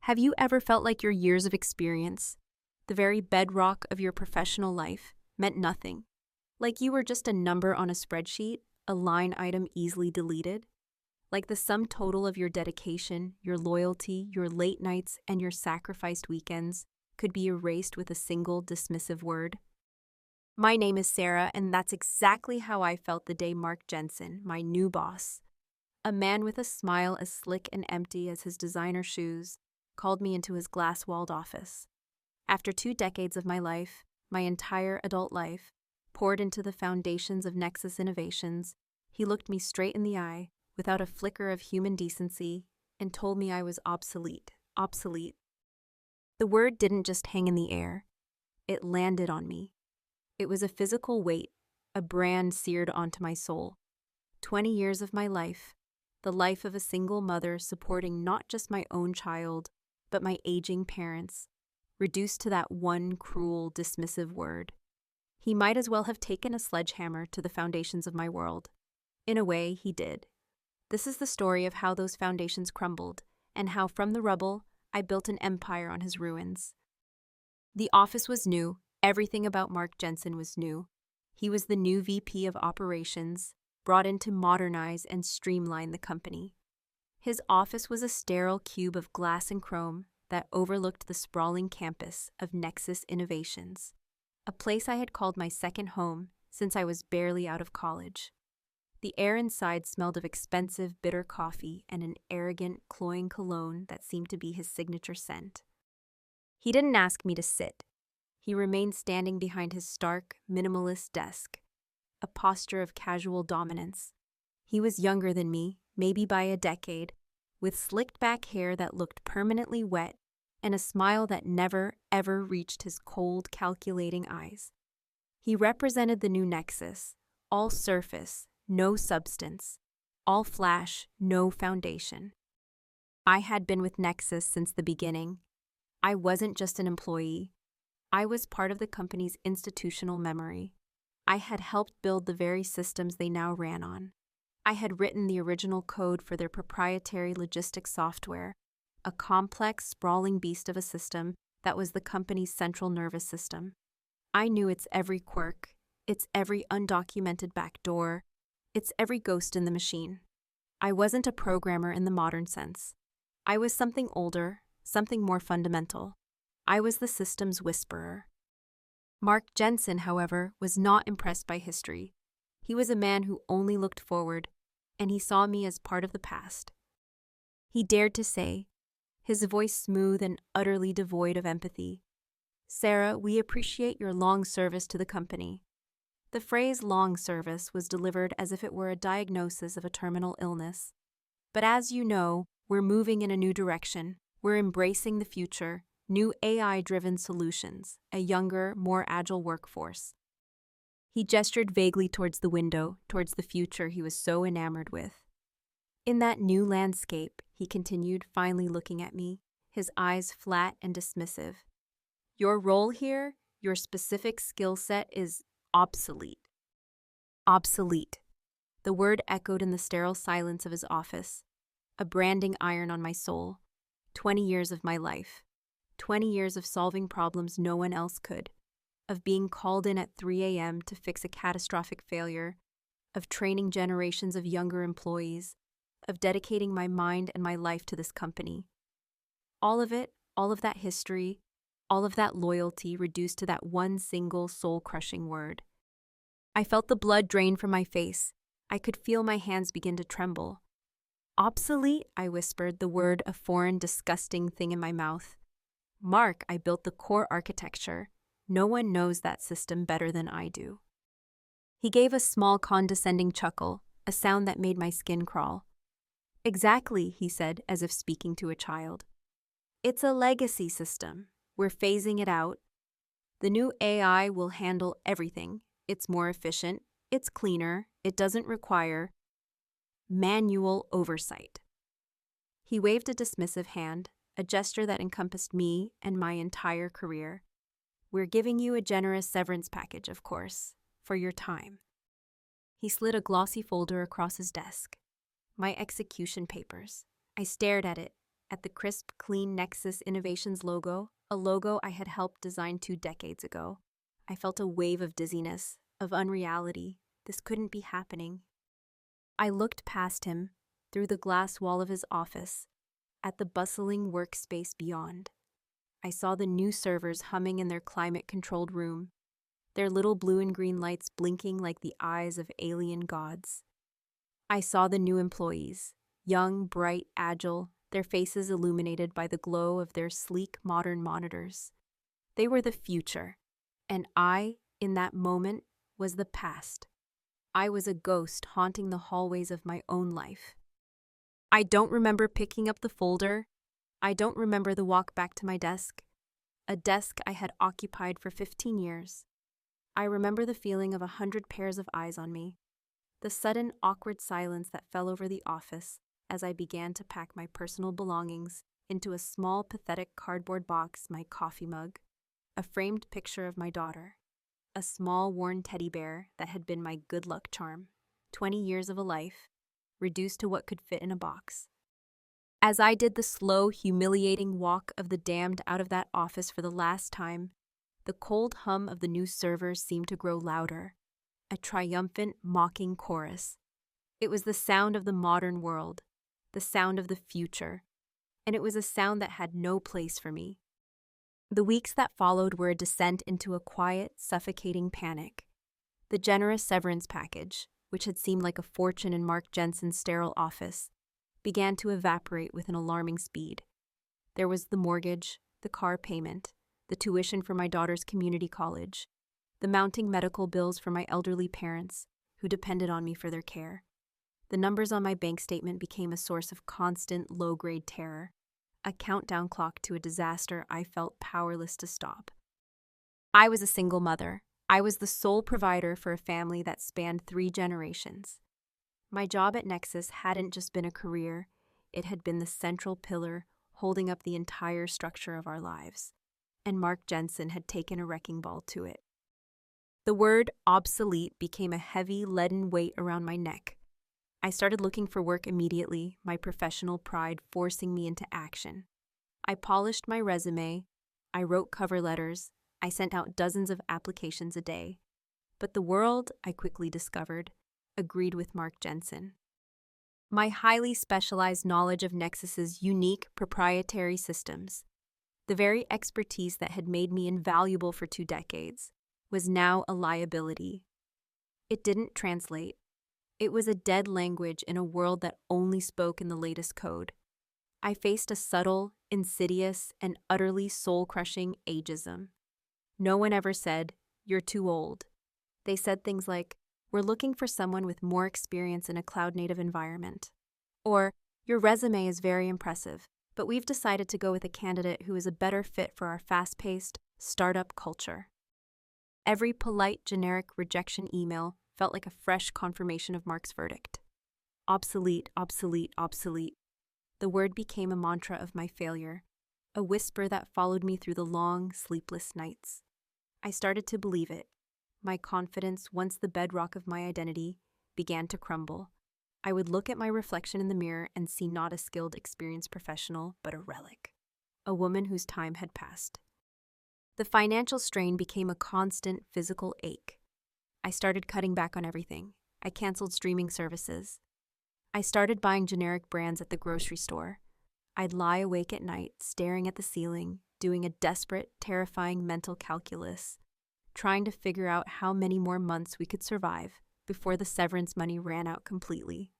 Have you ever felt like your years of experience, the very bedrock of your professional life, meant nothing? Like you were just a number on a spreadsheet, a line item easily deleted? Like the sum total of your dedication, your loyalty, your late nights, and your sacrificed weekends could be erased with a single dismissive word? My name is Sarah, and that's exactly how I felt the day Mark Jensen, my new boss, a man with a smile as slick and empty as his designer shoes, called me into his glass-walled office. After 2 decades of my life, my entire adult life, poured into the foundations of Nexus Innovations, he looked me straight in the eye, without a flicker of human decency, and told me I was obsolete. Obsolete. The word didn't just hang in the air. It landed on me. It was a physical weight, a brand seared onto my soul. 20 years of my life, the life of a single mother supporting not just my own child, but my aging parents, reduced to that one cruel, dismissive word. He might as well have taken a sledgehammer to the foundations of my world. In a way, he did. This is the story of how those foundations crumbled, and how from the rubble, I built an empire on his ruins. The office was new. Everything about Mark Jensen was new. He was the new VP of Operations, brought in to modernize and streamline the company. His office was a sterile cube of glass and chrome that overlooked the sprawling campus of Nexus Innovations, a place I had called my second home since I was barely out of college. The air inside smelled of expensive, bitter coffee and an arrogant, cloying cologne that seemed to be his signature scent. He didn't ask me to sit. He remained standing behind his stark, minimalist desk, a posture of casual dominance. He was younger than me, maybe by a decade, with slicked back hair that looked permanently wet and a smile that never, ever reached his cold, calculating eyes. He represented the new Nexus, all surface, no substance, all flash, no foundation. I had been with Nexus since the beginning. I wasn't just an employee. I was part of the company's institutional memory. I had helped build the very systems they now ran on. I had written the original code for their proprietary logistics software, a complex, sprawling beast of a system that was the company's central nervous system. I knew its every quirk, its every undocumented backdoor, its every ghost in the machine. I wasn't a programmer in the modern sense. I was something older, something more fundamental. I was the system's whisperer. Mark Jensen, however, was not impressed by history. He was a man who only looked forward, and he saw me as part of the past. He dared to say, his voice smooth and utterly devoid of empathy, "Sarah, we appreciate your long service to the company." The phrase long service was delivered as if it were a diagnosis of a terminal illness. But as you know, we're moving in a new direction. We're embracing the future. New AI-driven solutions, a younger, more agile workforce. He gestured vaguely towards the window, towards the future he was so enamored with. In that new landscape, he continued, finally looking at me, his eyes flat and dismissive. Your role here, your specific skill set is obsolete. Obsolete. The word echoed in the sterile silence of his office, a branding iron on my soul. 20 years of my life. 20 years of solving problems no one else could, of being called in at 3 a.m. to fix a catastrophic failure, of training generations of younger employees, of dedicating my mind and my life to this company. All of it, all of that history, all of that loyalty reduced to that one single soul-crushing word. I felt the blood drain from my face. I could feel my hands begin to tremble. Obsolete, I whispered, the word a foreign, disgusting thing in my mouth. Mark, I built the core architecture. No one knows that system better than I do. He gave a small condescending chuckle, a sound that made my skin crawl. Exactly, he said, as if speaking to a child. It's a legacy system. We're phasing it out. The new AI will handle everything. It's more efficient. It's cleaner. It doesn't require manual oversight. He waved a dismissive hand, a gesture that encompassed me and my entire career. We're giving you a generous severance package, of course, for your time. He slid a glossy folder across his desk. My execution papers. I stared at it, at the crisp, clean Nexus Innovations logo, a logo I had helped design 2 decades ago. I felt a wave of dizziness, of unreality. This couldn't be happening. I looked past him, through the glass wall of his office, at the bustling workspace beyond. I saw the new servers humming in their climate-controlled room, their little blue and green lights blinking like the eyes of alien gods. I saw the new employees, young, bright, agile, their faces illuminated by the glow of their sleek, modern monitors. They were the future, and I, in that moment, was the past. I was a ghost haunting the hallways of my own life. I don't remember picking up the folder. I don't remember the walk back to my desk, a desk I had occupied for 15 years. I remember the feeling of 100 pairs of eyes on me, the sudden awkward silence that fell over the office as I began to pack my personal belongings into a small, pathetic cardboard box, my coffee mug, a framed picture of my daughter, a small, worn teddy bear that had been my good luck charm, 20 years of a life, reduced to what could fit in a box. As I did the slow, humiliating walk of the damned out of that office for the last time, the cold hum of the new servers seemed to grow louder, a triumphant, mocking chorus. It was the sound of the modern world, the sound of the future, and it was a sound that had no place for me. The weeks that followed were a descent into a quiet, suffocating panic. The generous severance package, which had seemed like a fortune in Mark Jensen's sterile office, began to evaporate with an alarming speed. There was the mortgage, the car payment, the tuition for my daughter's community college, the mounting medical bills for my elderly parents, who depended on me for their care. The numbers on my bank statement became a source of constant, low-grade terror, a countdown clock to a disaster I felt powerless to stop. I was a single mother. I was the sole provider for a family that spanned 3 generations. My job at Nexus hadn't just been a career, it had been the central pillar holding up the entire structure of our lives, and Mark Jensen had taken a wrecking ball to it. The word obsolete became a heavy, leaden weight around my neck. I started looking for work immediately, my professional pride forcing me into action. I polished my resume, I wrote cover letters, I sent out dozens of applications a day. But the world, I quickly discovered, agreed with Mark Jensen. My highly specialized knowledge of Nexus's unique proprietary systems, the very expertise that had made me invaluable for 2 decades, was now a liability. It didn't translate. It was a dead language in a world that only spoke in the latest code. I faced a subtle, insidious, and utterly soul-crushing ageism. No one ever said, "You're too old." They said things like, "We're looking for someone with more experience in a cloud-native environment." Or, "Your resume is very impressive, but we've decided to go with a candidate who is a better fit for our fast-paced, startup culture." Every polite, generic rejection email felt like a fresh confirmation of Mark's verdict. Obsolete, obsolete, obsolete. The word became a mantra of my failure, a whisper that followed me through the long, sleepless nights. I started to believe it. My confidence, once the bedrock of my identity, began to crumble. I would look at my reflection in the mirror and see not a skilled, experienced professional, but a relic, a woman whose time had passed. The financial strain became a constant physical ache. I started cutting back on everything. I canceled streaming services. I started buying generic brands at the grocery store. I'd lie awake at night, staring at the ceiling, doing a desperate, terrifying mental calculus, trying to figure out how many more months we could survive before the severance money ran out completely.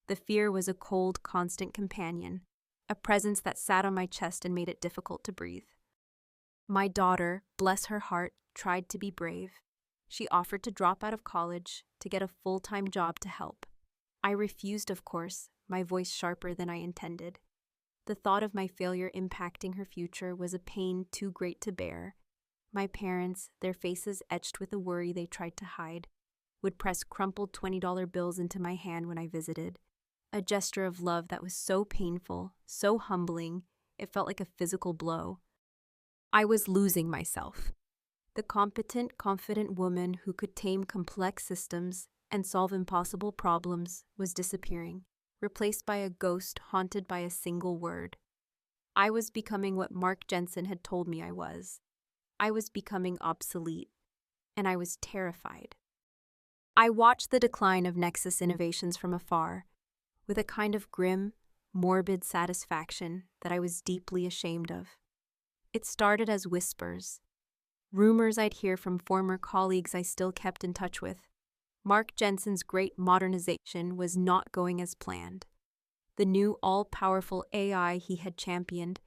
The fear was a cold, constant companion, a presence that sat on my chest and made it difficult to breathe. My daughter, bless her heart, tried to be brave. She offered to drop out of college, to get a full-time job to help. I refused, of course, my voice sharper than I intended. The thought of my failure impacting her future was a pain too great to bear. My parents, their faces etched with a worry they tried to hide, would press crumpled $20 bills into my hand when I visited, a gesture of love that was so painful, so humbling, it felt like a physical blow. I was losing myself. The competent, confident woman who could tame complex systems and solve impossible problems was disappearing, replaced by a ghost haunted by a single word: I was becoming what Mark Jensen had told me I was. I was becoming obsolete, and I was terrified. I watched the decline of Nexus innovations from afar, with a kind of grim, morbid satisfaction that I was deeply ashamed of. It started as whispers, rumors I'd hear from former colleagues I still kept in touch with. Mark Jensen's great modernization was not going as planned. The new all-powerful AI he had championed,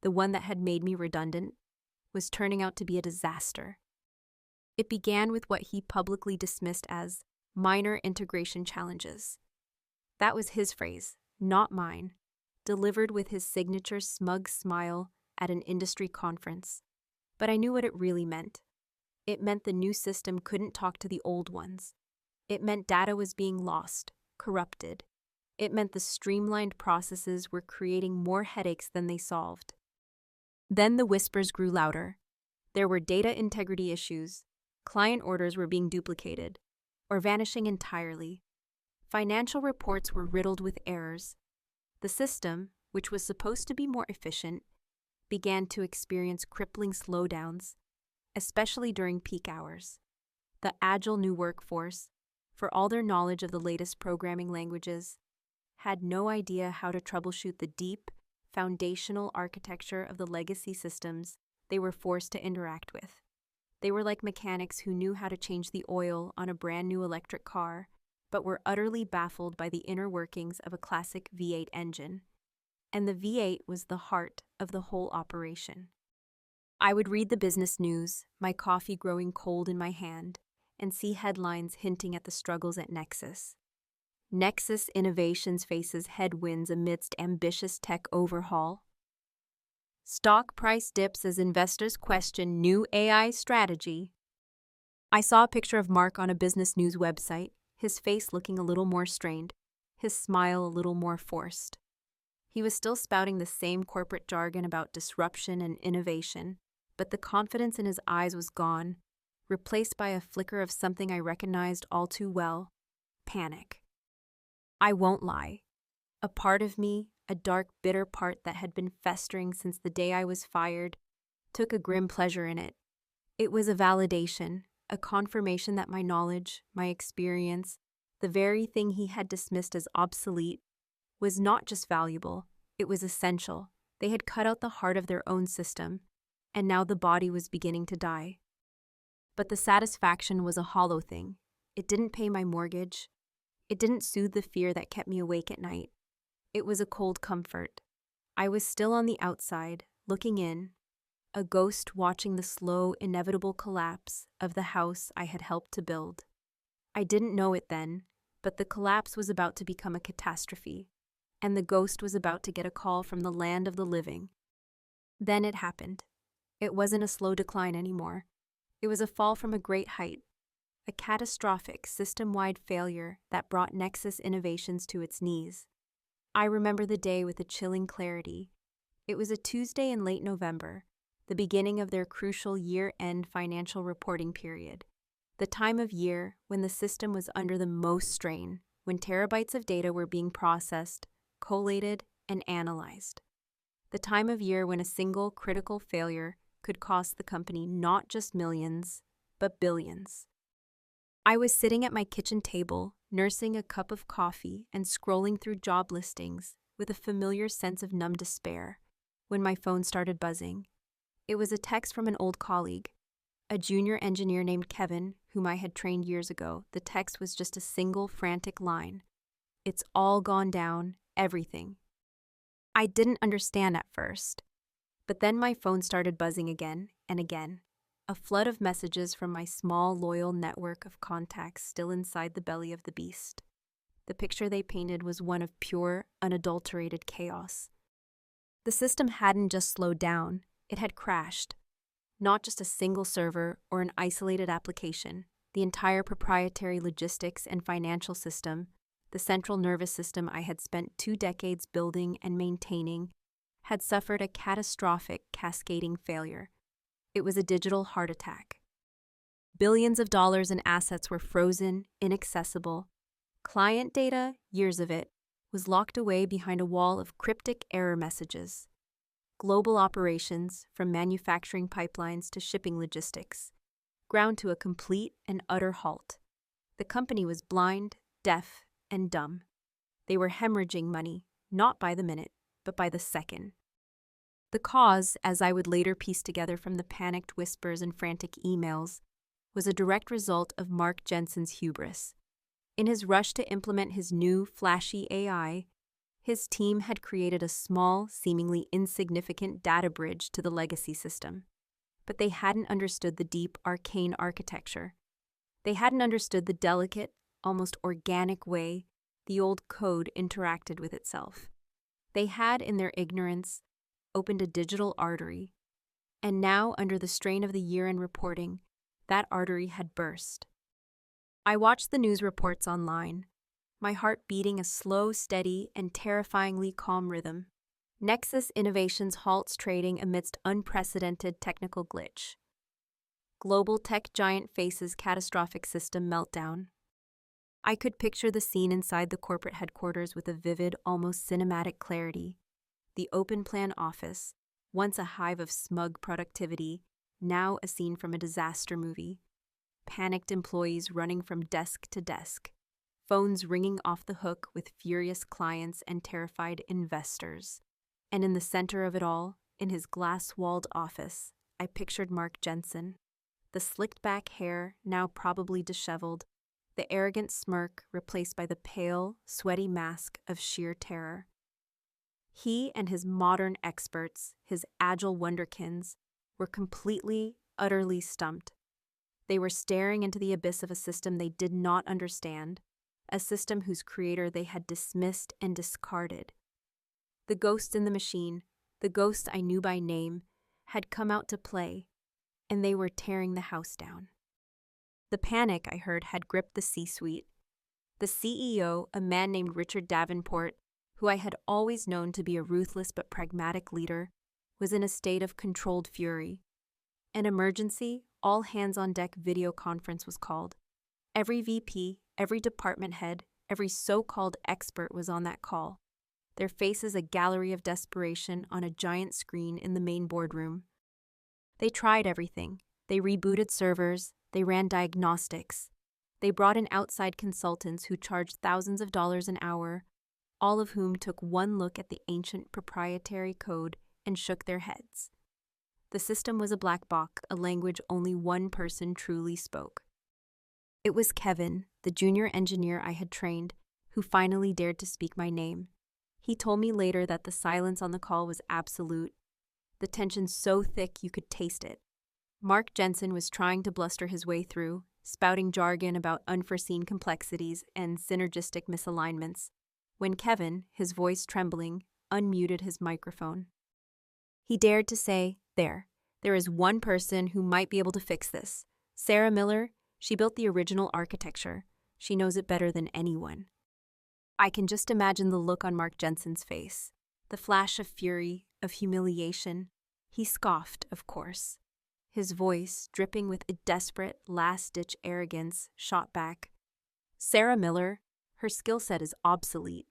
the one that had made me redundant, was turning out to be a disaster. It began with what he publicly dismissed as minor integration challenges. That was his phrase, not mine, delivered with his signature smug smile at an industry conference. But I knew what it really meant. It meant the new system couldn't talk to the old ones. It meant data was being lost, corrupted. It meant the streamlined processes were creating more headaches than they solved. Then the whispers grew louder. There were data integrity issues. Client orders were being duplicated or vanishing entirely. Financial reports were riddled with errors. The system, which was supposed to be more efficient, began to experience crippling slowdowns, especially during peak hours. The agile new workforce, for all their knowledge of the latest programming languages, had no idea how to troubleshoot the deep, foundational architecture of the legacy systems they were forced to interact with. They were like mechanics who knew how to change the oil on a brand new electric car, but were utterly baffled by the inner workings of a classic V8 engine. And the V8 was the heart of the whole operation. I would read the business news, my coffee growing cold in my hand, and see headlines hinting at the struggles at Nexus. Nexus Innovations faces headwinds amidst ambitious tech overhaul. Stock price dips as investors question new AI strategy. I saw a picture of Mark on a business news website, his face looking a little more strained, his smile a little more forced. He was still spouting the same corporate jargon about disruption and innovation, but the confidence in his eyes was gone, replaced by a flicker of something I recognized all too well: panic. I won't lie. A part of me, a dark, bitter part that had been festering since the day I was fired, took a grim pleasure in it. It was a validation, a confirmation that my knowledge, my experience, the very thing he had dismissed as obsolete, was not just valuable, it was essential. They had cut out the heart of their own system, and now the body was beginning to die. But the satisfaction was a hollow thing. It didn't pay my mortgage. It didn't soothe the fear that kept me awake at night. It was a cold comfort. I was still on the outside, looking in, a ghost watching the slow, inevitable collapse of the house I had helped to build. I didn't know it then, but the collapse was about to become a catastrophe, and the ghost was about to get a call from the land of the living. Then it happened. It wasn't a slow decline anymore. It was a fall from a great height, a catastrophic, system-wide failure that brought Nexus Innovations to its knees. I remember the day with a chilling clarity. It was a Tuesday in late November, the beginning of their crucial year-end financial reporting period, the time of year when the system was under the most strain, when terabytes of data were being processed, collated, and analyzed. The time of year when a single critical failure could cost the company not just millions, but billions. I was sitting at my kitchen table, nursing a cup of coffee and scrolling through job listings with a familiar sense of numb despair, when my phone started buzzing. It was a text from an old colleague, a junior engineer named Kevin, whom I had trained years ago. The text was just a single frantic line. "It's all gone down, everything." I didn't understand at first, but then my phone started buzzing again and again. A flood of messages from my small, loyal network of contacts still inside the belly of the beast. The picture they painted was one of pure, unadulterated chaos. The system hadn't just slowed down, it had crashed. Not just a single server or an isolated application, the entire proprietary logistics and financial system, the central nervous system I had spent 2 decades building and maintaining, had suffered a catastrophic, cascading failure. It was a digital heart attack. Billions of dollars in assets were frozen, inaccessible. Client data, years of it, was locked away behind a wall of cryptic error messages. Global operations, from manufacturing pipelines to shipping logistics, ground to a complete and utter halt. The company was blind, deaf, and dumb. They were hemorrhaging money, not by the minute, but by the second. The cause, as I would later piece together from the panicked whispers and frantic emails, was a direct result of Mark Jensen's hubris. In his rush to implement his new, flashy AI, his team had created a small, seemingly insignificant data bridge to the legacy system. But they hadn't understood the deep, arcane architecture. They hadn't understood the delicate, almost organic way the old code interacted with itself. They had, in their ignorance, opened a digital artery, and now, under the strain of the year-end reporting, that artery had burst. I watched the news reports online, my heart beating a slow, steady, and terrifyingly calm rhythm. Nexus Innovations halts trading amidst unprecedented technical glitch. Global tech giant faces catastrophic system meltdown. I could picture the scene inside the corporate headquarters with a vivid, almost cinematic clarity. The open-plan office, once a hive of smug productivity, now a scene from a disaster movie. Panicked employees running from desk to desk, phones ringing off the hook with furious clients and terrified investors. And in the center of it all, in his glass-walled office, I pictured Mark Jensen. The slicked-back hair, now probably disheveled, the arrogant smirk replaced by the pale, sweaty mask of sheer terror. He and his modern experts, his agile wonderkins, were completely, utterly stumped. They were staring into the abyss of a system they did not understand, a system whose creator they had dismissed and discarded. The ghosts in the machine, the ghosts I knew by name, had come out to play, and they were tearing the house down. The panic, I heard, had gripped the C-suite. The CEO, a man named Richard Davenport, who I had always known to be a ruthless but pragmatic leader, was in a state of controlled fury. An emergency, all-hands-on-deck video conference was called. Every VP, every department head, every so-called expert was on that call, their faces a gallery of desperation on a giant screen in the main boardroom. They tried everything. They rebooted servers, they ran diagnostics, they brought in outside consultants who charged thousands of dollars an hour, all of whom took one look at the ancient proprietary code and shook their heads. The system was a black box, a language only one person truly spoke. It was Kevin, the junior engineer I had trained, who finally dared to speak my name. He told me later that the silence on the call was absolute, the tension so thick you could taste it. Mark Jensen was trying to bluster his way through, spouting jargon about unforeseen complexities and synergistic misalignments, when Kevin, his voice trembling, unmuted his microphone. He dared to say, there is one person who might be able to fix this. Sarah Miller, she built the original architecture. She knows it better than anyone. I can just imagine the look on Mark Jensen's face, the flash of fury, of humiliation. He scoffed, of course. His voice, dripping with a desperate, last-ditch arrogance, shot back. Sarah Miller, her skill set is obsolete.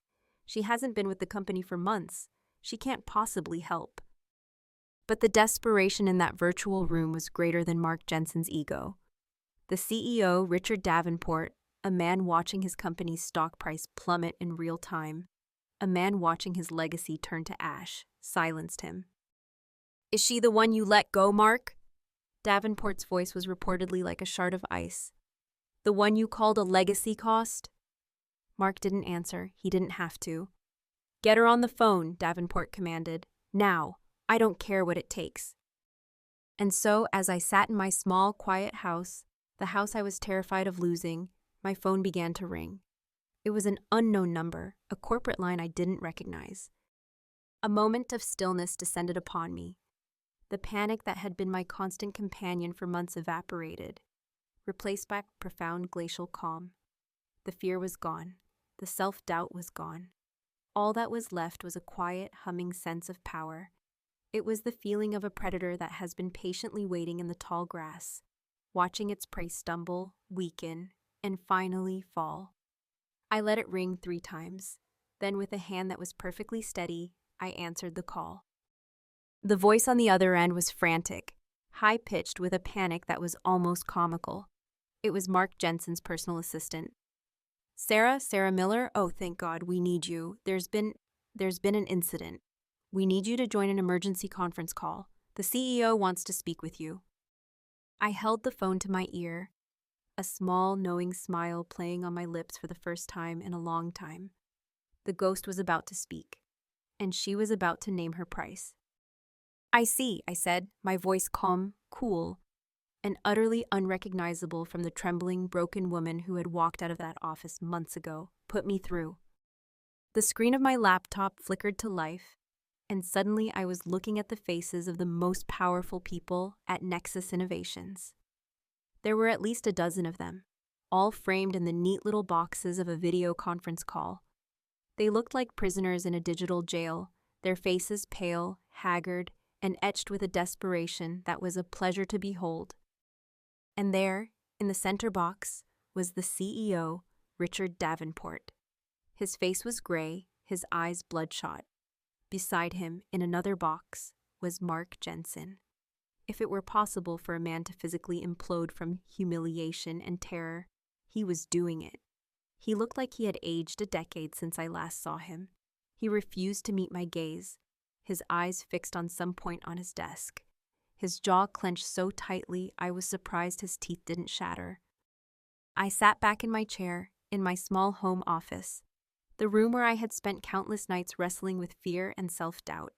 She hasn't been with the company for months. She can't possibly help. But the desperation in that virtual room was greater than Mark Jensen's ego. The CEO, Richard Davenport, a man watching his company's stock price plummet in real time, a man watching his legacy turn to ash, silenced him. "Is she the one you let go, Mark?" Davenport's voice was reportedly like a shard of ice. "The one you called a legacy cost?" Mark didn't answer. He didn't have to. "Get her on the phone," Davenport commanded. "Now. I don't care what it takes." And so, as I sat in my small, quiet house, the house I was terrified of losing, my phone began to ring. It was an unknown number, a corporate line I didn't recognize. A moment of stillness descended upon me. The panic that had been my constant companion for months evaporated, replaced by profound glacial calm. The fear was gone. The self-doubt was gone. All that was left was a quiet, humming sense of power. It was the feeling of a predator that has been patiently waiting in the tall grass, watching its prey stumble, weaken, and finally fall. I let it ring 3 times. Then, with a hand that was perfectly steady, I answered the call. The voice on the other end was frantic, high-pitched with a panic that was almost comical. It was Mark Jensen's personal assistant. Sarah Miller? Oh, thank God, we need you. There's been an incident. We need you to join an emergency conference call. The CEO wants to speak with you. I held the phone to my ear, a small, knowing smile playing on my lips for the first time in a long time. The ghost was about to speak, and she was about to name her price. I see, I said, my voice calm, cool, and utterly unrecognizable from the trembling, broken woman who had walked out of that office months ago. Put me through. The screen of my laptop flickered to life, and suddenly I was looking at the faces of the most powerful people at Nexus Innovations. There were at least a dozen of them, all framed in the neat little boxes of a video conference call. They looked like prisoners in a digital jail, their faces pale, haggard, and etched with a desperation that was a pleasure to behold. And there, in the center box, was the CEO, Richard Davenport. His face was gray, his eyes bloodshot. Beside him, in another box, was Mark Jensen. If it were possible for a man to physically implode from humiliation and terror, he was doing it. He looked like he had aged a decade since I last saw him. He refused to meet my gaze, his eyes fixed on some point on his desk. His jaw clenched so tightly I was surprised his teeth didn't shatter. I sat back in my chair, in my small home office, the room where I had spent countless nights wrestling with fear and self-doubt.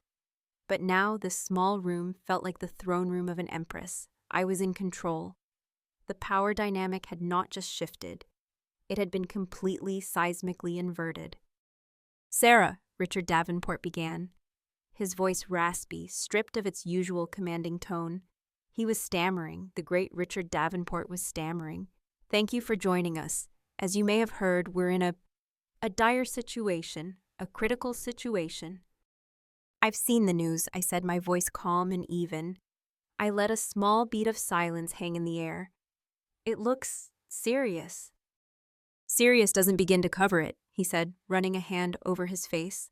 But now this small room felt like the throne room of an empress. I was in control. The power dynamic had not just shifted. It had been completely seismically inverted. Sarah, Richard Davenport began, his voice raspy, stripped of its usual commanding tone. He was stammering. The great Richard Davenport was stammering. Thank you for joining us. As you may have heard, we're in a dire situation, a critical situation. I've seen the news, I said, my voice calm and even. I let a small bead of silence hang in the air. It looks serious. Serious doesn't begin to cover it, he said, running a hand over his face.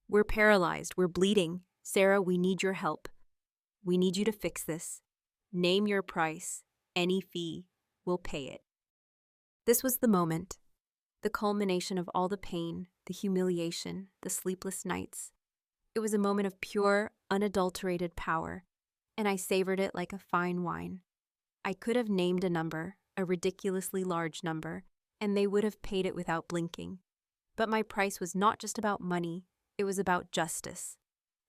We're paralyzed. We're bleeding. Sarah, we need your help. We need you to fix this. Name your price. Any fee. We'll pay it. This was the moment. The culmination of all the pain, the humiliation, the sleepless nights. It was a moment of pure, unadulterated power, and I savored it like a fine wine. I could have named a number, a ridiculously large number, and they would have paid it without blinking. But my price was not just about money, it was about justice.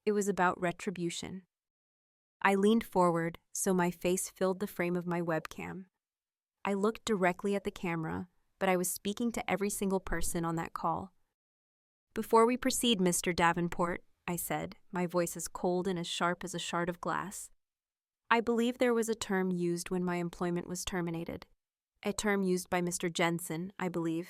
It was about retribution. I leaned forward so my face filled the frame of my webcam. I looked directly at the camera, but I was speaking to every single person on that call. Before we proceed, Mr. Davenport, I said, my voice as cold and as sharp as a shard of glass. I believe there was a term used when my employment was terminated. A term used by Mr. Jensen, I believe.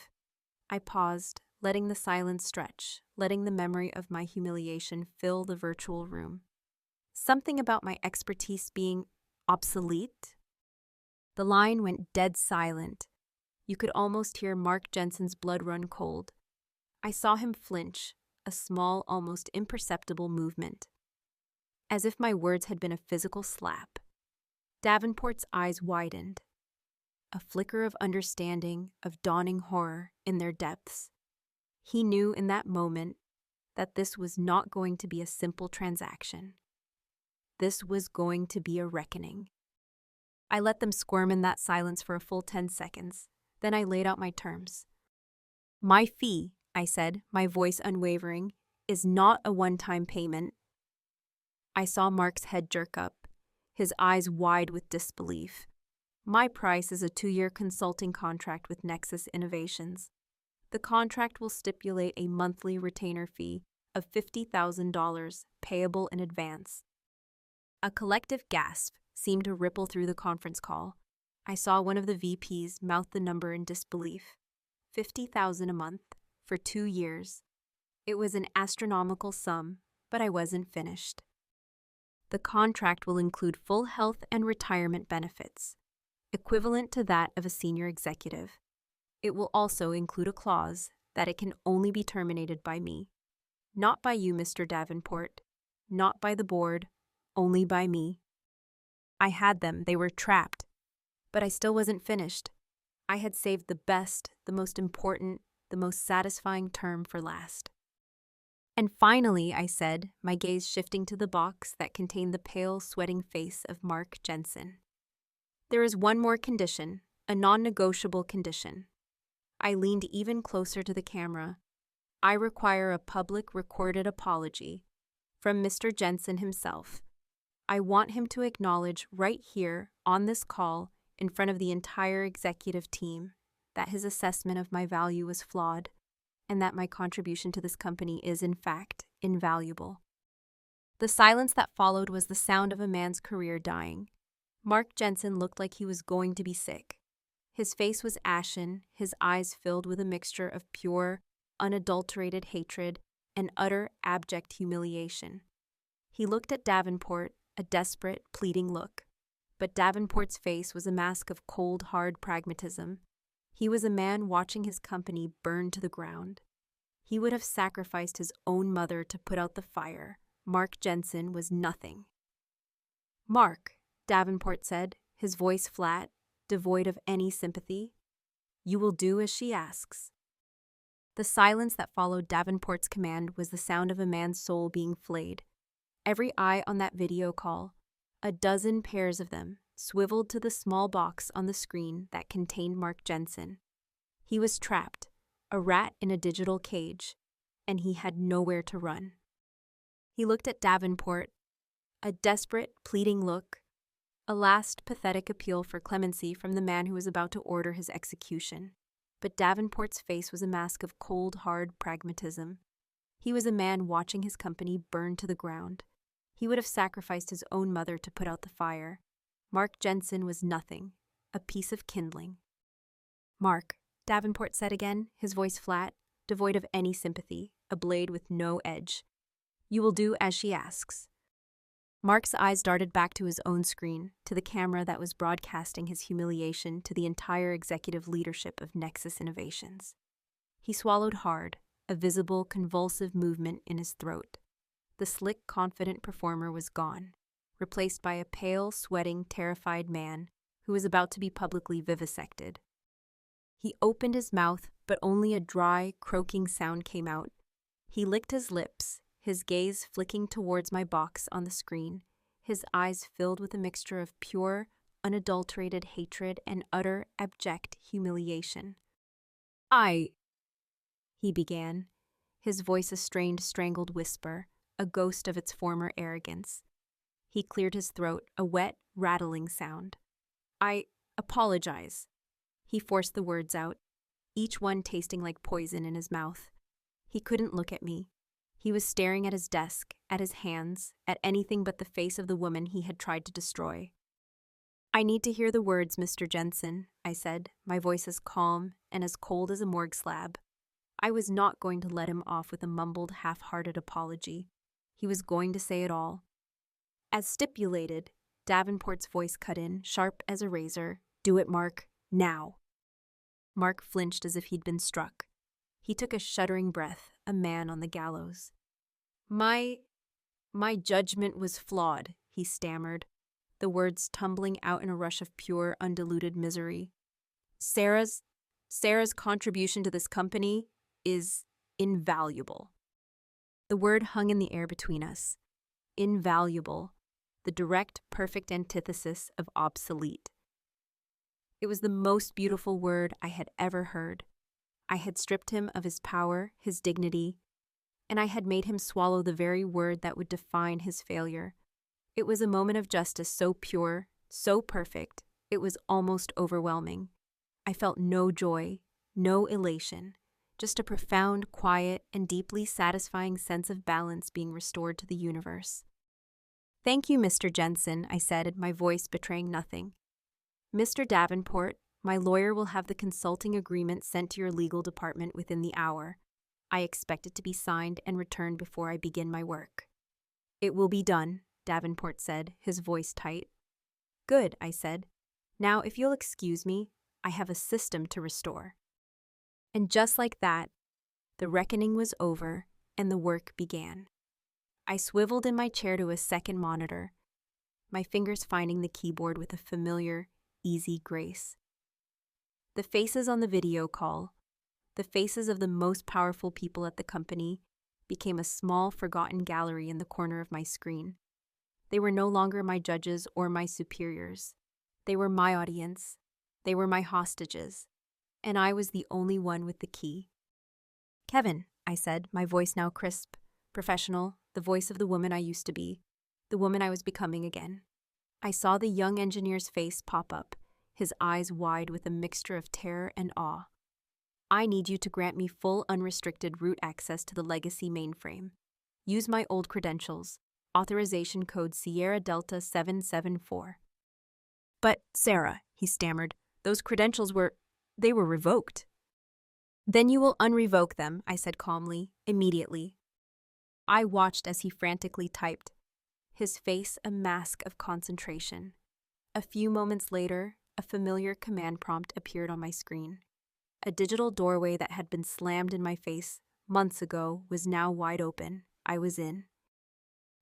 I paused, letting the silence stretch, letting the memory of my humiliation fill the virtual room. Something about my expertise being obsolete? The line went dead silent. You could almost hear Mark Jensen's blood run cold. I saw him flinch, a small, almost imperceptible movement. As if my words had been a physical slap. Davenport's eyes widened. A flicker of understanding, of dawning horror in their depths. He knew in that moment that this was not going to be a simple transaction. This was going to be a reckoning. I let them squirm in that silence for a full 10 seconds. Then I laid out my terms. My fee, I said, my voice unwavering, is not a one-time payment. I saw Mark's head jerk up, his eyes wide with disbelief. My price is a 2-year consulting contract with Nexus Innovations. The contract will stipulate a monthly retainer fee of $50,000 payable in advance. A collective gasp seemed to ripple through the conference call. I saw one of the VPs mouth the number in disbelief. $50,000 a month for 2 years. It was an astronomical sum, but I wasn't finished. The contract will include full health and retirement benefits, equivalent to that of a senior executive. It will also include a clause that it can only be terminated by me. Not by you, Mr. Davenport. Not by the board only by me. I had them, they were trapped. But I still wasn't finished. I had saved the best, the most important, the most satisfying term for last. And finally, I said, my gaze shifting to the box that contained the pale, sweating face of Mark Jensen. There is one more condition, a non-negotiable condition. I leaned even closer to the camera. I require a public recorded apology from Mr. Jensen himself. I want him to acknowledge right here on this call in front of the entire executive team that his assessment of my value was flawed and that my contribution to this company is, in fact, invaluable. The silence that followed was the sound of a man's career dying. Mark Jensen looked like he was going to be sick. His face was ashen, his eyes filled with a mixture of pure, unadulterated hatred and utter, abject humiliation. He looked at Davenport, a desperate, pleading look. But Davenport's face was a mask of cold, hard pragmatism. He was a man watching his company burn to the ground. He would have sacrificed his own mother to put out the fire. Mark Jensen was nothing. "Mark," Davenport said, his voice flat, devoid of any sympathy, "you will do as she asks." The silence that followed Davenport's command was the sound of a man's soul being flayed. Every eye on that video call, a dozen pairs of them, swiveled to the small box on the screen that contained Mark Jensen. He was trapped, a rat in a digital cage, and he had nowhere to run. He looked at Davenport, a desperate, pleading look, a last pathetic appeal for clemency from the man who was about to order his execution. But Davenport's face was a mask of cold, hard pragmatism. He was a man watching his company burn to the ground. He would have sacrificed his own mother to put out the fire. Mark Jensen was nothing, a piece of kindling. "Mark," Davenport said again, his voice flat, devoid of any sympathy, a blade with no edge. "You will do as she asks." Mark's eyes darted back to his own screen, to the camera that was broadcasting his humiliation to the entire executive leadership of Nexus Innovations. He swallowed hard, a visible, convulsive movement in his throat. The slick, confident performer was gone, replaced by a pale, sweating, terrified man who was about to be publicly vivisected. He opened his mouth, but only a dry, croaking sound came out. He licked his lips, his gaze flicking towards my box on the screen, his eyes filled with a mixture of pure, unadulterated hatred and utter, abject humiliation. He began, his voice a strained, strangled whisper, a ghost of its former arrogance. He cleared his throat, a wet, rattling sound. "I apologize." He forced the words out, each one tasting like poison in his mouth. He couldn't look at me. He was staring at his desk, at his hands, at anything but the face of the woman he had tried to destroy. "I need to hear the words, Mr. Jensen," I said, my voice as calm and as cold as a morgue slab. I was not going to let him off with a mumbled, half-hearted apology. He was going to say it all. "As stipulated," Davenport's voice cut in, sharp as a razor. "Do it, Mark. Now." Mark flinched as if he'd been struck. He took a shuddering breath, a man on the gallows. My judgment was flawed," he stammered, the words tumbling out in a rush of pure, undiluted misery. Sarah's contribution to this company is invaluable." The word hung in the air between us. Invaluable, the direct, perfect antithesis of obsolete. It was the most beautiful word I had ever heard. I had stripped him of his power, his dignity, and I had made him swallow the very word that would define his failure. It was a moment of justice so pure, so perfect, it was almost overwhelming. I felt no joy, no elation, just a profound, quiet, and deeply satisfying sense of balance being restored to the universe. "Thank you, Mr. Jensen," I said, my voice betraying nothing. "Mr. Davenport, my lawyer will have the consulting agreement sent to your legal department within the hour. I expect it to be signed and returned before I begin my work." "It will be done," Davenport said, his voice tight. "Good," I said. "Now, if you'll excuse me, I have a system to restore." And just like that, the reckoning was over and the work began. I swiveled in my chair to a second monitor, my fingers finding the keyboard with a familiar, easy grace. The faces on the video call, the faces of the most powerful people at the company, became a small, forgotten gallery in the corner of my screen. They were no longer my judges or my superiors. They were my audience. They were my hostages. And I was the only one with the key. "Kevin," I said, my voice now crisp, professional, the voice of the woman I used to be, the woman I was becoming again. I saw the young engineer's face pop up, his eyes wide with a mixture of terror and awe. "I need you to grant me full unrestricted root access to the legacy mainframe. Use my old credentials, authorization code Sierra Delta 774. "But, Sarah," he stammered, "those credentials they were revoked." "Then you will unrevoke them," I said calmly, "immediately." I watched as he frantically typed, his face a mask of concentration. A few moments later, a familiar command prompt appeared on my screen. A digital doorway that had been slammed in my face months ago was now wide open. I was in.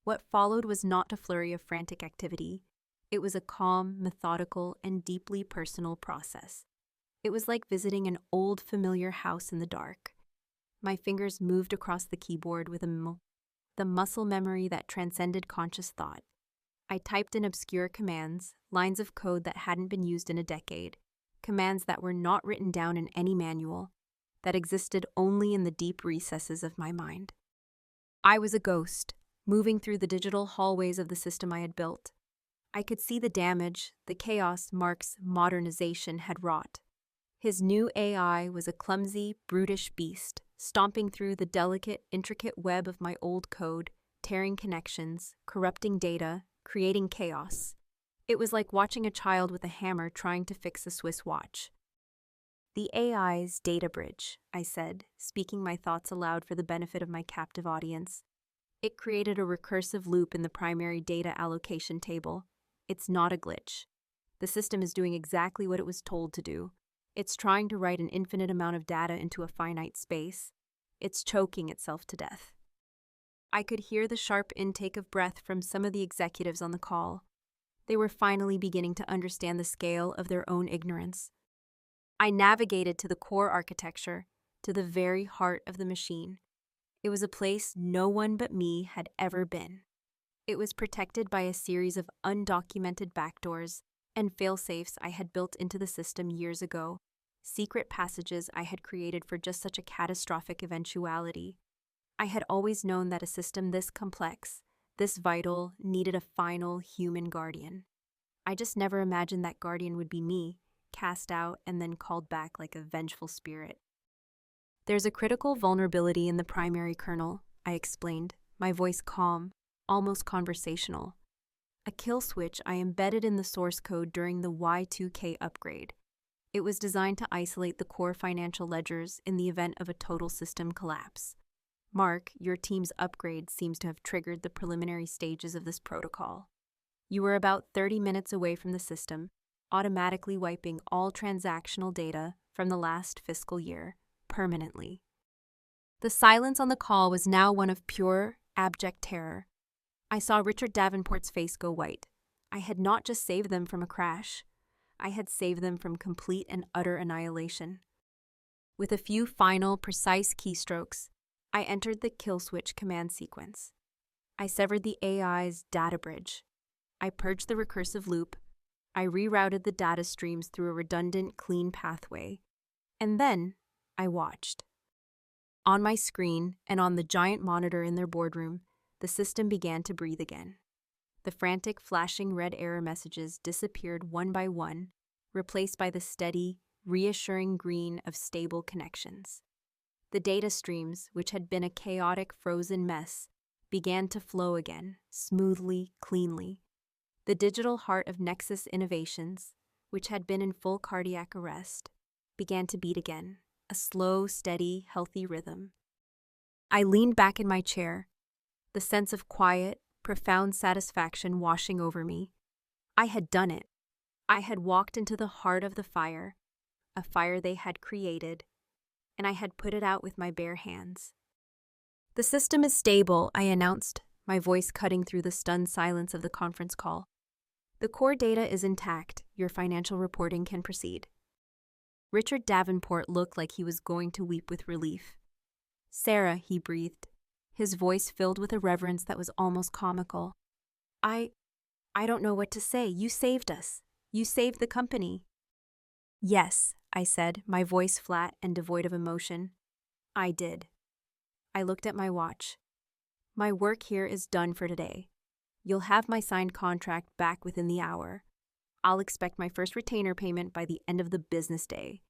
What followed was not a flurry of frantic activity. It was a calm, methodical, and deeply personal process. It was like visiting an old, familiar house in the dark. My fingers moved across the keyboard with the muscle memory that transcended conscious thought. I typed in obscure commands, lines of code that hadn't been used in a decade, commands that were not written down in any manual, that existed only in the deep recesses of my mind. I was a ghost, moving through the digital hallways of the system I had built. I could see the damage, the chaos Mark's modernization had wrought. His new AI was a clumsy, brutish beast, stomping through the delicate, intricate web of my old code, tearing connections, corrupting data, creating chaos. It was like watching a child with a hammer trying to fix a Swiss watch. "The AI's data bridge," I said, speaking my thoughts aloud for the benefit of my captive audience. "It created a recursive loop in the primary data allocation table. It's not a glitch. The system is doing exactly what it was told to do. It's trying to write an infinite amount of data into a finite space. It's choking itself to death." I could hear the sharp intake of breath from some of the executives on the call. They were finally beginning to understand the scale of their own ignorance. I navigated to the core architecture, to the very heart of the machine. It was a place no one but me had ever been. It was protected by a series of undocumented backdoors and fail-safes I had built into the system years ago, secret passages I had created for just such a catastrophic eventuality. I had always known that a system this complex, this vital, needed a final human guardian. I just never imagined that guardian would be me, cast out and then called back like a vengeful spirit. "There's a critical vulnerability in the primary kernel," I explained, my voice calm, almost conversational. "A kill switch I embedded in the source code during the Y2K upgrade. It was designed to isolate the core financial ledgers in the event of a total system collapse. Mark, your team's upgrade seems to have triggered the preliminary stages of this protocol. You were about 30 minutes away from the system, automatically wiping all transactional data from the last fiscal year, permanently." The silence on the call was now one of pure, abject terror. I saw Richard Davenport's face go white. I had not just saved them from a crash. I had saved them from complete and utter annihilation. With a few final, precise keystrokes, I entered the kill switch command sequence. I severed the AI's data bridge. I purged the recursive loop. I rerouted the data streams through a redundant, clean pathway. And then I watched. On my screen and on the giant monitor in their boardroom, the system began to breathe again. The frantic, flashing red error messages disappeared one by one, replaced by the steady, reassuring green of stable connections. The data streams, which had been a chaotic, frozen mess, began to flow again, smoothly, cleanly. The digital heart of Nexus Innovations, which had been in full cardiac arrest, began to beat again, a slow, steady, healthy rhythm. I leaned back in my chair, the sense of quiet, profound satisfaction washing over me. I had done it. I had walked into the heart of the fire, a fire they had created, and I had put it out with my bare hands. "The system is stable," I announced, my voice cutting through the stunned silence of the conference call. The core data is intact. Your financial reporting can proceed. Richard Davenport looked like he was going to weep with relief. Sarah, he breathed, his voice filled with a reverence that was almost comical. I don't know what to say. You saved us. You saved the company. Yes, I said, my voice flat and devoid of emotion. I did. I looked at my watch. My work here is done for today. You'll have my signed contract back within the hour. I'll expect my first retainer payment by the end of the business day.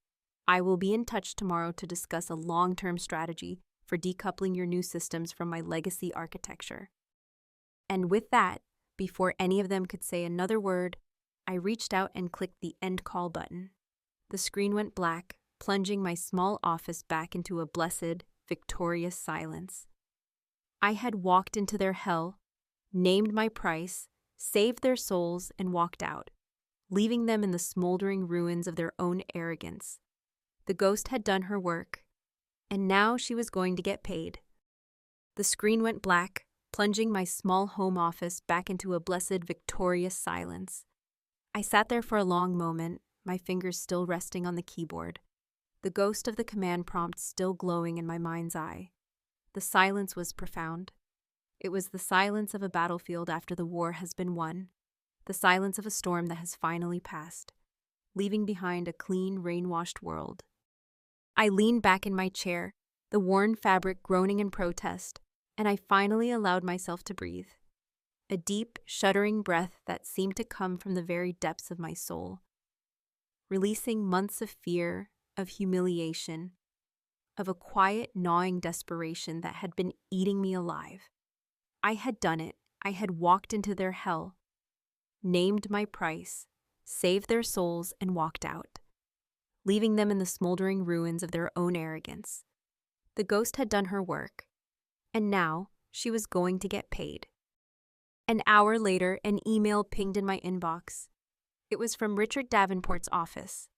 I will be in touch tomorrow to discuss a long-term strategy for decoupling your new systems from my legacy architecture. And with that, before any of them could say another word, I reached out and clicked the end call button. The screen went black, plunging my small office back into a blessed, victorious silence. I had walked into their hell, named my price, saved their souls, and walked out, leaving them in the smoldering ruins of their own arrogance. The ghost had done her work, and now she was going to get paid. The screen went black, plunging my small home office back into a blessed, victorious silence. I sat there for a long moment, my fingers still resting on the keyboard, the ghost of the command prompt still glowing in my mind's eye. The silence was profound. It was the silence of a battlefield after the war has been won, the silence of a storm that has finally passed, leaving behind a clean, rain-washed world. I leaned back in my chair, the worn fabric groaning in protest, and I finally allowed myself to breathe. A deep, shuddering breath that seemed to come from the very depths of my soul, releasing months of fear, of humiliation, of a quiet, gnawing desperation that had been eating me alive. I had done it. I had walked into their hell, named my price, saved their souls, and walked out, leaving them in the smoldering ruins of their own arrogance. The ghost had done her work, and now she was going to get paid. An hour later, an email pinged in my inbox. It was from Richard Davenport's office.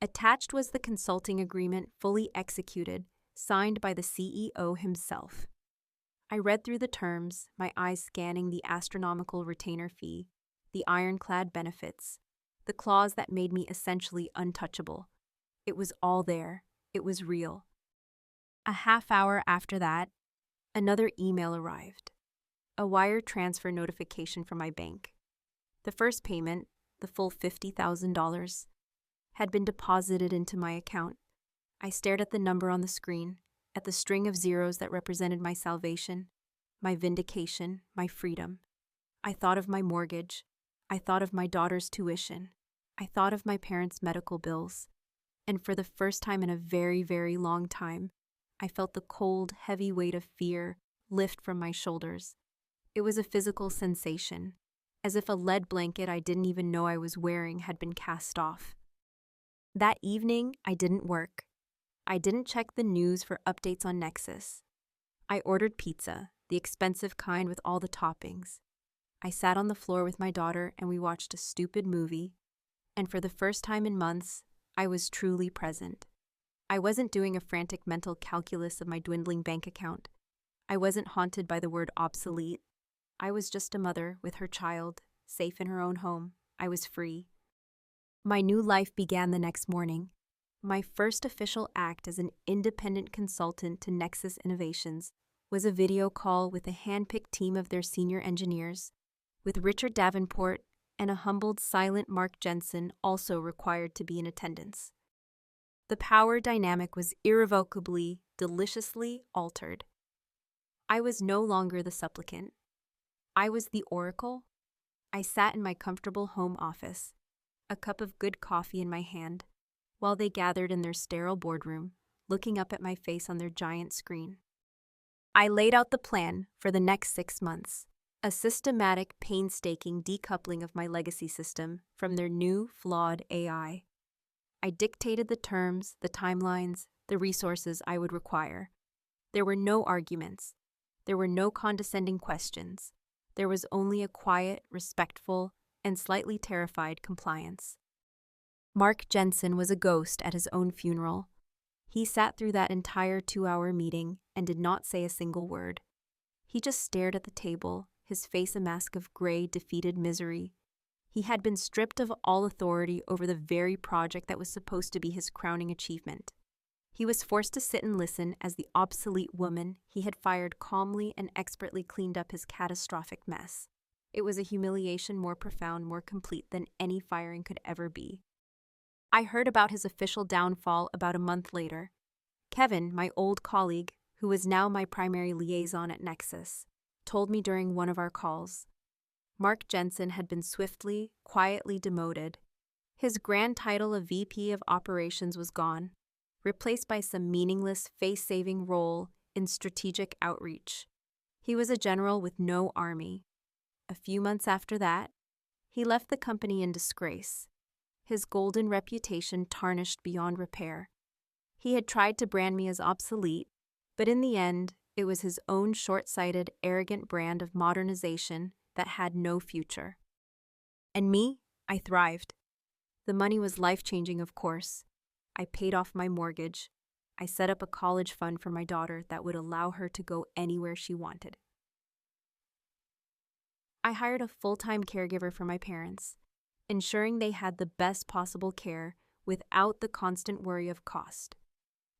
Attached was the consulting agreement fully executed, signed by the CEO himself. I read through the terms, my eyes scanning the astronomical retainer fee, the ironclad benefits, the clause that made me essentially untouchable. It was all there. It was real. A half hour after that, another email arrived. A wire transfer notification from my bank. The first payment, the full $50,000, had been deposited into my account. I stared at the number on the screen, at the string of zeros that represented my salvation, my vindication, my freedom. I thought of my mortgage. I thought of my daughter's tuition. I thought of my parents' medical bills. And for the first time in a very, very long time, I felt the cold, heavy weight of fear lift from my shoulders. It was a physical sensation, as if a lead blanket I didn't even know I was wearing had been cast off. That evening, I didn't work. I didn't check the news for updates on Nexus. I ordered pizza, the expensive kind with all the toppings. I sat on the floor with my daughter and we watched a stupid movie, and for the first time in months, I was truly present. I wasn't doing a frantic mental calculus of my dwindling bank account. I wasn't haunted by the word obsolete. I was just a mother with her child, safe in her own home. I was free. My new life began the next morning. My first official act as an independent consultant to Nexus Innovations was a video call with a hand-picked team of their senior engineers, with Richard Davenport and a humbled, silent Mark Jensen also required to be in attendance. The power dynamic was irrevocably, deliciously altered. I was no longer the supplicant. I was the oracle. I sat in my comfortable home office, a cup of good coffee in my hand, while they gathered in their sterile boardroom, looking up at my face on their giant screen. I laid out the plan for the next 6 months, a systematic, painstaking decoupling of my legacy system from their new, flawed AI. I dictated the terms, the timelines, the resources I would require. There were no arguments. There were no condescending questions. There was only a quiet, respectful, and slightly terrified compliance. Mark Jensen was a ghost at his own funeral. He sat through that entire 2-hour meeting and did not say a single word. He just stared at the table, his face a mask of gray, defeated misery. He had been stripped of all authority over the very project that was supposed to be his crowning achievement. He was forced to sit and listen as the obsolete woman he had fired calmly and expertly cleaned up his catastrophic mess. It was a humiliation more profound, more complete than any firing could ever be. I heard about his official downfall about a month later. Kevin, my old colleague, who was now my primary liaison at Nexus, told me during one of our calls. Mark Jensen had been swiftly, quietly demoted. His grand title of VP of Operations was gone, replaced by some meaningless, face-saving role in strategic outreach. He was a general with no army. A few months after that, he left the company in disgrace, his golden reputation tarnished beyond repair. He had tried to brand me as obsolete, but in the end, it was his own short-sighted, arrogant brand of modernization that had no future. And me, I thrived. The money was life-changing, of course. I paid off my mortgage. I set up a college fund for my daughter that would allow her to go anywhere she wanted. I hired a full-time caregiver for my parents, ensuring they had the best possible care without the constant worry of cost.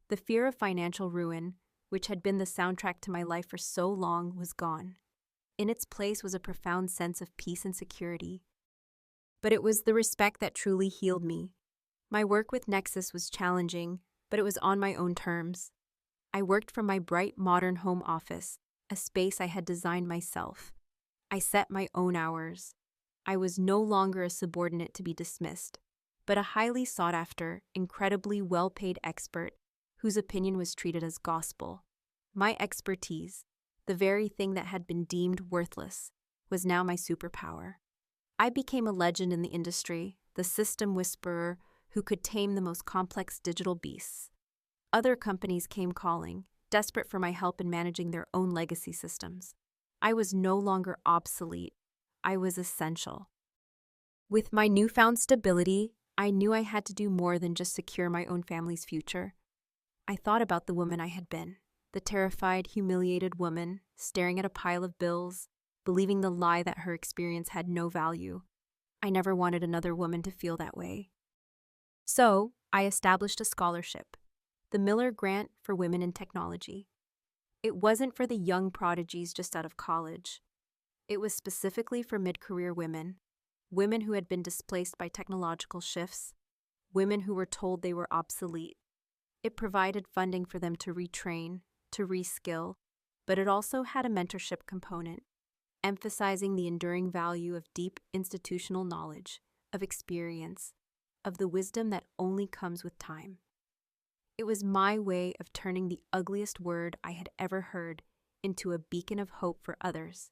The fear of financial ruin, which had been the soundtrack to my life for so long, was gone. In its place was a profound sense of peace and security. But it was the respect that truly healed me. My work with Nexus was challenging, but it was on my own terms. I worked from my bright, modern home office, a space I had designed myself. I set my own hours. I was no longer a subordinate to be dismissed, but a highly sought-after, incredibly well-paid expert whose opinion was treated as gospel. My expertise, the very thing that had been deemed worthless, was now my superpower. I became a legend in the industry, the system whisperer who could tame the most complex digital beasts. Other companies came calling, desperate for my help in managing their own legacy systems. I was no longer obsolete. I was essential. With my newfound stability, I knew I had to do more than just secure my own family's future. I thought about the woman I had been, the terrified, humiliated woman, staring at a pile of bills, believing the lie that her experience had no value. I never wanted another woman to feel that way. So, I established a scholarship, the Miller Grant for Women in Technology. It wasn't for the young prodigies just out of college. It was specifically for mid-career women, women who had been displaced by technological shifts, women who were told they were obsolete. It provided funding for them to retrain, to reskill, but it also had a mentorship component, emphasizing the enduring value of deep institutional knowledge, of experience, of the wisdom that only comes with time. It was my way of turning the ugliest word I had ever heard into a beacon of hope for others.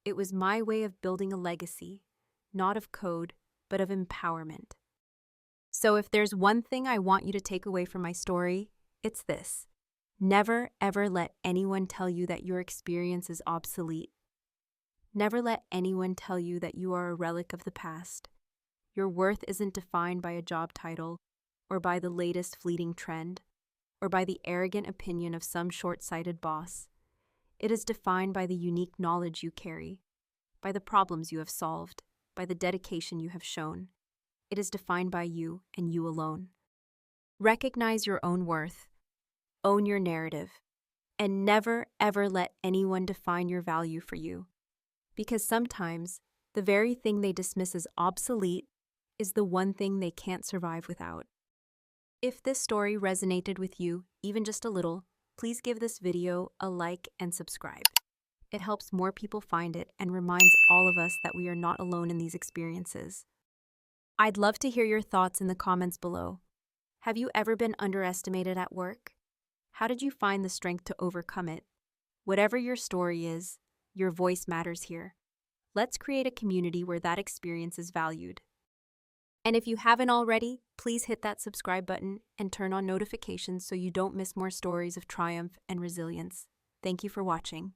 It was my way of building a legacy, not of code, but of empowerment. So if there's one thing I want you to take away from my story, it's this. Never, ever let anyone tell you that your experience is obsolete. Never let anyone tell you that you are a relic of the past. Your worth isn't defined by a job title, or by the latest fleeting trend, or by the arrogant opinion of some short-sighted boss. It is defined by the unique knowledge you carry, by the problems you have solved, by the dedication you have shown. It is defined by you and you alone. Recognize your own worth, own your narrative, and never, ever let anyone define your value for you. Because sometimes, the very thing they dismiss as obsolete is the one thing they can't survive without. If this story resonated with you, even just a little, please give this video a like and subscribe. It helps more people find it and reminds all of us that we are not alone in these experiences. I'd love to hear your thoughts in the comments below. Have you ever been underestimated at work? How did you find the strength to overcome it? Whatever your story is, your voice matters here. Let's create a community where that experience is valued. And if you haven't already, please hit that subscribe button and turn on notifications so you don't miss more stories of triumph and resilience. Thank you for watching.